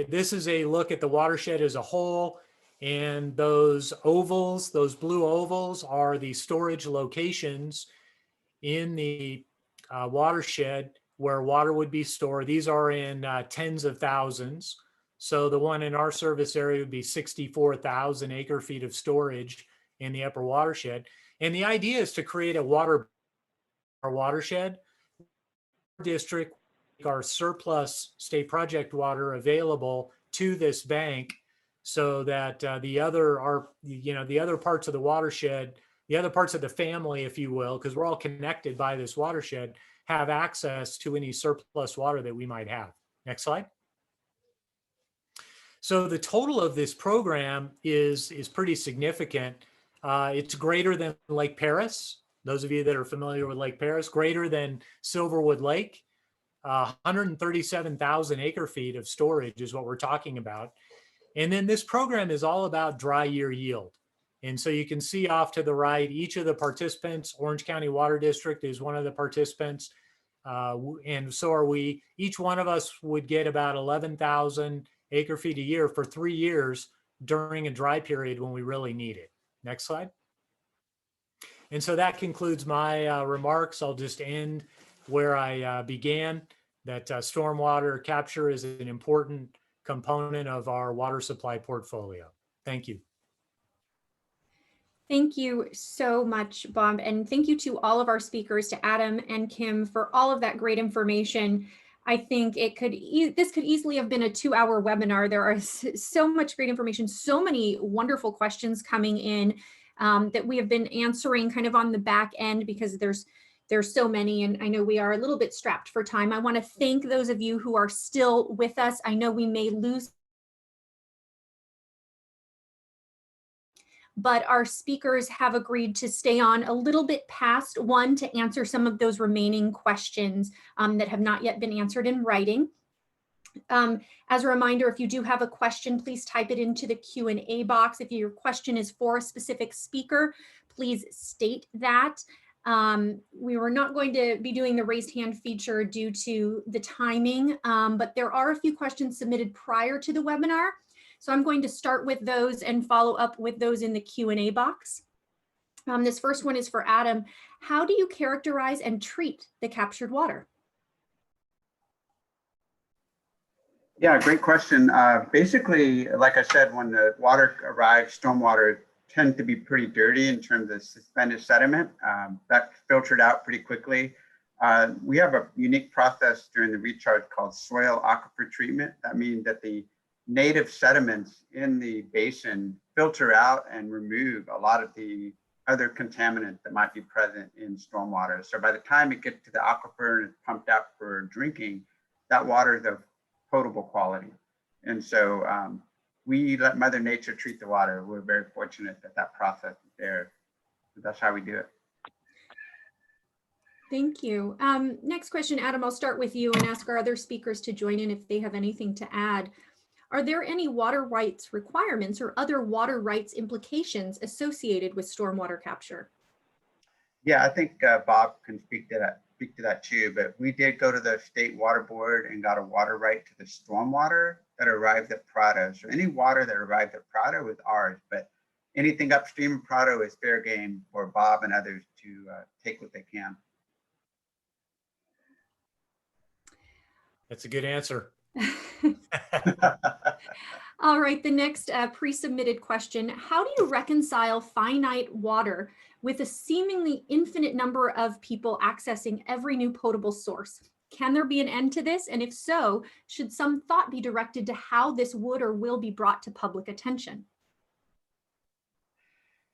This is a look at the watershed as a whole, and those ovals, those blue ovals, are the storage locations in the watershed where water would be stored. These are in tens of thousands. So the one in our service area would be 64,000 acre feet of storage in the upper watershed. And the idea is to create a watershed district, our surplus state project water available to this bank, so that the other parts of the watershed, the other parts of the family, if you will, because we're all connected by this watershed, have access to any surplus water that we might have. Next slide. So the total of this program is pretty significant. It's greater than Lake Paris. Those of you that are familiar with Lake Paris, greater than Silverwood Lake. 137,000 acre feet of storage is what we're talking about. And then this program is all about dry year yield. And so you can see off to the right, each of the participants, Orange County Water District is one of the participants. And so are we. Each one of us would get about 11,000 acre feet a year for 3 years during a dry period when we really need it. Next slide. And so that concludes my remarks. I'll just end where I began, that stormwater capture is an important component of our water supply portfolio. Thank you. Thank you so much, Bob. And thank you to all of our speakers, to Adam and Kim, for all of that great information. I think this could easily have been a 2-hour webinar. There are so much great information, so many wonderful questions coming in that we have been answering kind of on the back end, because there's There's so many, and I know we are a little bit strapped for time. I want to thank those of you who are still with us. I know we may lose, but our speakers have agreed to stay on a little bit past 1 to answer some of those remaining questions that have not yet been answered in writing. As a reminder, if you do have a question, please type it into the Q&A box. If your question is for a specific speaker, please state that. We were not going to be doing the raised hand feature due to the timing, but there are a few questions submitted prior to the webinar. So I'm going to start with those and follow up with those in the Q&A box. This first one is for Adam. How do you characterize and treat the captured water? Yeah, great question. Basically, like I said, when the water arrives, stormwater tends to be pretty dirty in terms of suspended sediment. That's filtered out pretty quickly. We have a unique process during the recharge called soil aquifer treatment. That means that the native sediments in the basin filter out and remove a lot of the other contaminants that might be present in stormwater. So by the time it gets to the aquifer and it's pumped out for drinking, that water is of potable quality. And so we let Mother Nature treat the water. We're very fortunate that that process is there. So that's how we do it. Thank you. Next question, Adam, I'll start with you and ask our other speakers to join in if they have anything to add. Are there any water rights requirements or other water rights implications associated with stormwater capture? Yeah, I think Bob can speak to that too, but we did go to the state water board and got a water right to the stormwater that arrived at Prado. So any water that arrived at Prado is ours, but anything upstream of Prado is fair game for Bob and others to take what they can. That's a good answer. All right, the next pre-submitted question. How do you reconcile finite water with a seemingly infinite number of people accessing every new potable source? Can there be an end to this? And if so, should some thought be directed to how this would or will be brought to public attention?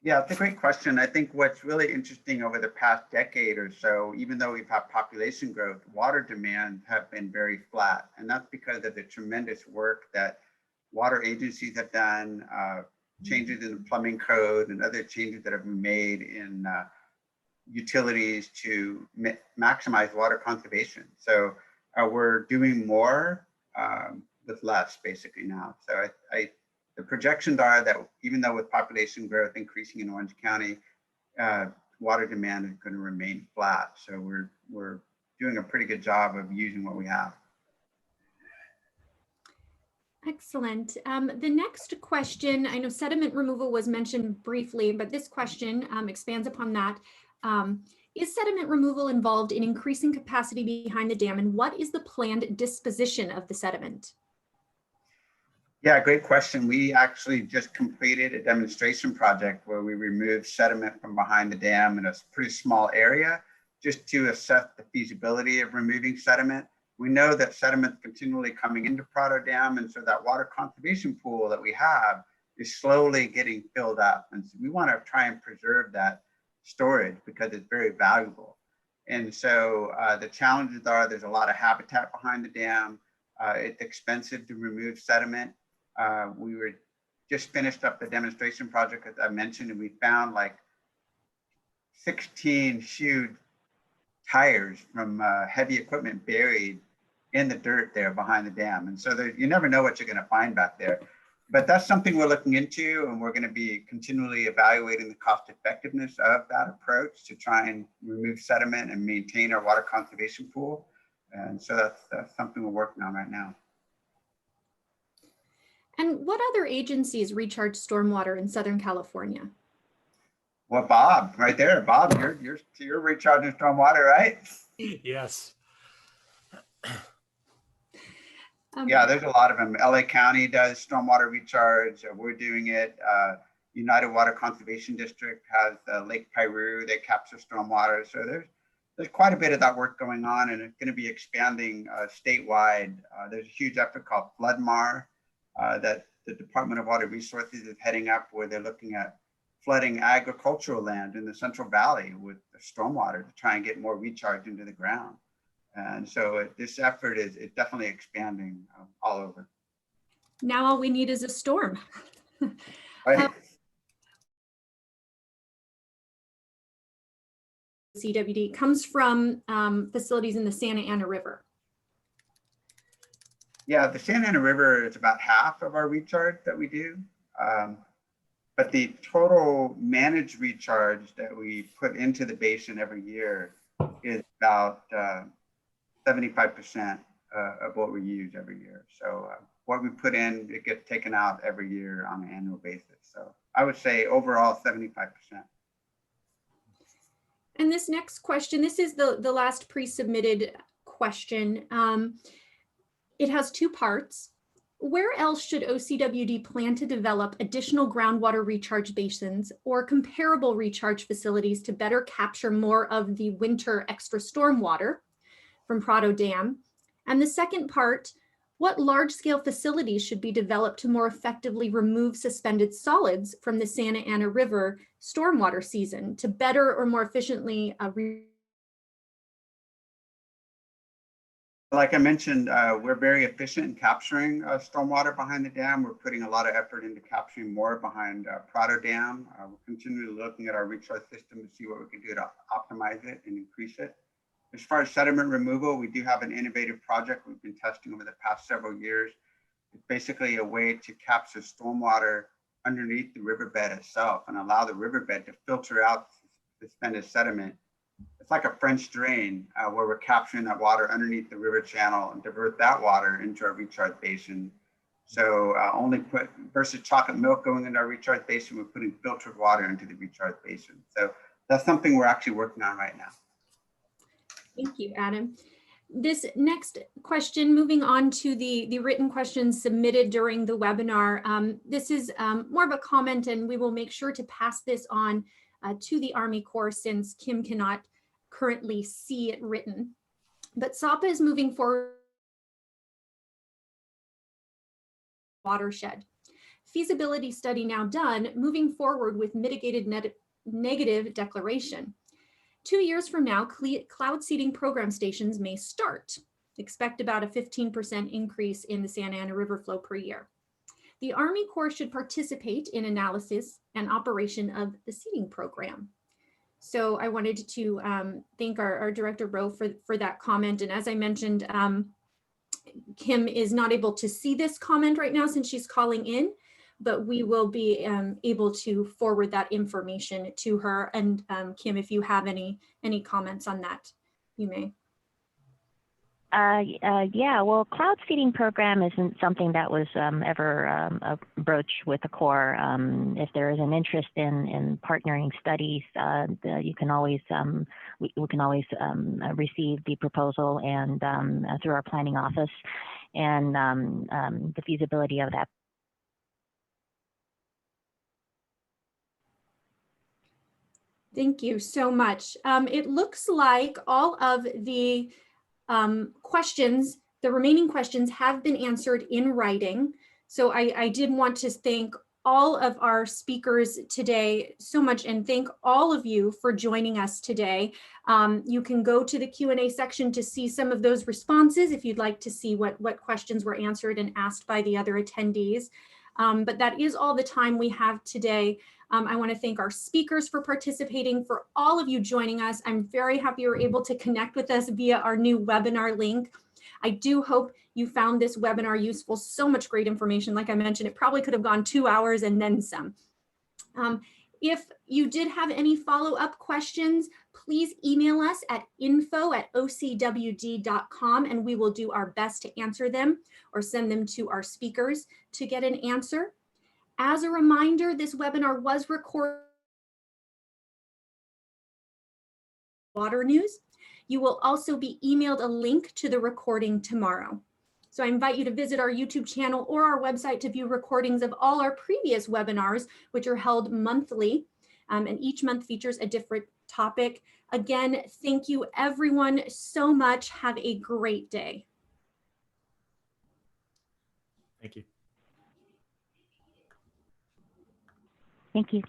Yeah, it's a great question. I think what's really interesting over the past decade or so, even though we've had population growth, water demands have been very flat. And that's because of the tremendous work that water agencies have done, changes in the plumbing code and other changes that have been made in utilities to maximize water conservation. So we're doing more with less basically now. So the projections are that even though with population growth increasing in Orange County, water demand is going to remain flat. So we're doing a pretty good job of using what we have. Excellent. The next question, I know sediment removal was mentioned briefly, but this question expands upon that. Is sediment removal involved in increasing capacity behind the dam, and what is the planned disposition of the sediment? Yeah, great question. We actually just completed a demonstration project where we removed sediment from behind the dam in a pretty small area just to assess the feasibility of removing sediment. We know that sediment's continually coming into Prado Dam, and so that water conservation pool that we have is slowly getting filled up. And so we want to try and preserve that storage because it's very valuable. And so the challenges are there's a lot of habitat behind the dam. It's expensive to remove sediment. We were just finished up the demonstration project, as I mentioned, and we found like 16 huge tires from heavy equipment buried in the dirt there behind the dam. And so you never know what you're going to find back there. But that's something we're looking into, and we're going to be continually evaluating the cost effectiveness of that approach to try and remove sediment and maintain our water conservation pool. And so that's something we're working on right now. And what other agencies recharge stormwater in Southern California? Well, Bob, right there, Bob, you're recharging stormwater, right? Yes. Yeah, there's a lot of them. LA County does stormwater recharge. We're doing it. United Water Conservation District has Lake Piru. They capture stormwater. So there's quite a bit of that work going on, and it's going to be expanding statewide. There's a huge effort called FloodMar that the Department of Water Resources is heading up, where they're looking at flooding agricultural land in the Central Valley with the stormwater to try and get more recharge into the ground. And so this effort is definitely expanding all over. Now all we need is a storm. Right? CWD comes from facilities in the Santa Ana River. Yeah, the Santa Ana River is about half of our recharge that we do. But the total managed recharge that we put into the basin every year is about 75% of what we use every year. So what we put in, it gets taken out every year on an annual basis. So I would say overall 75%. And this next question, this is the last pre-submitted question. It has two parts. Where else should OCWD plan to develop additional groundwater recharge basins or comparable recharge facilities to better capture more of the winter extra storm water from Prado Dam? And the second part, what large-scale facilities should be developed to more effectively remove suspended solids from the Santa Ana River stormwater season to better or more efficiently Like I mentioned, we're very efficient in capturing stormwater behind the dam. We're putting a lot of effort into capturing more behind Prado Dam. We're continually looking at our recharge system to see what we can do to optimize it and increase it. As far as sediment removal, we do have an innovative project we've been testing over the past several years. It's basically a way to capture stormwater underneath the riverbed itself and allow the riverbed to filter out suspended sediment. It's like a French drain where we're capturing that water underneath the river channel and divert that water into our recharge basin. So versus chocolate milk going into our recharge basin, we're putting filtered water into the recharge basin. So that's something we're actually working on right now. Thank you, Adam. This next question, moving on to the written questions submitted during the webinar. This is more of a comment, and we will make sure to pass this on to the Army Corps since Kim cannot currently see it written. But SOPA is moving forward. Watershed. Feasibility study now done, moving forward with mitigated negative declaration. 2 years from now, cloud seeding program stations may start. Expect about a 15% increase in the Santa Ana River flow per year. The Army Corps should participate in analysis and operation of the seeding program. So I wanted to thank our Director Rowe for that comment. And as I mentioned, Kim is not able to see this comment right now since she's calling in, but we will be able to forward that information to her. And Kim, if you have any comments on that, you may. Yeah, well, cloud seeding program isn't something that was ever broached with the Corps. If there is an interest in partnering studies, you can always we can always receive the proposal and through our planning office, and the feasibility of that. Thank you so much. It looks like all of the questions, the remaining questions have been answered in writing. So I did want to thank all of our speakers today so much and thank all of you for joining us today. You can go to the Q&A section to see some of those responses if you'd like to see what questions were answered and asked by the other attendees. But that is all the time we have today. I want to thank our speakers for participating, for all of you joining us. I'm very happy you were able to connect with us via our new webinar link. I do hope you found this webinar useful. So much great information. Like I mentioned, it probably could have gone 2 hours and then some. If you did have any follow-up questions, please email us at info@ocwd.com and we will do our best to answer them or send them to our speakers to get an answer. As a reminder, this webinar was recorded. Water News. You will also be emailed a link to the recording tomorrow. So I invite you to visit our YouTube channel or our website to view recordings of all our previous webinars, which are held monthly, and each month features a different topic. Again, thank you everyone so much. Have a great day. Thank you. Thank you.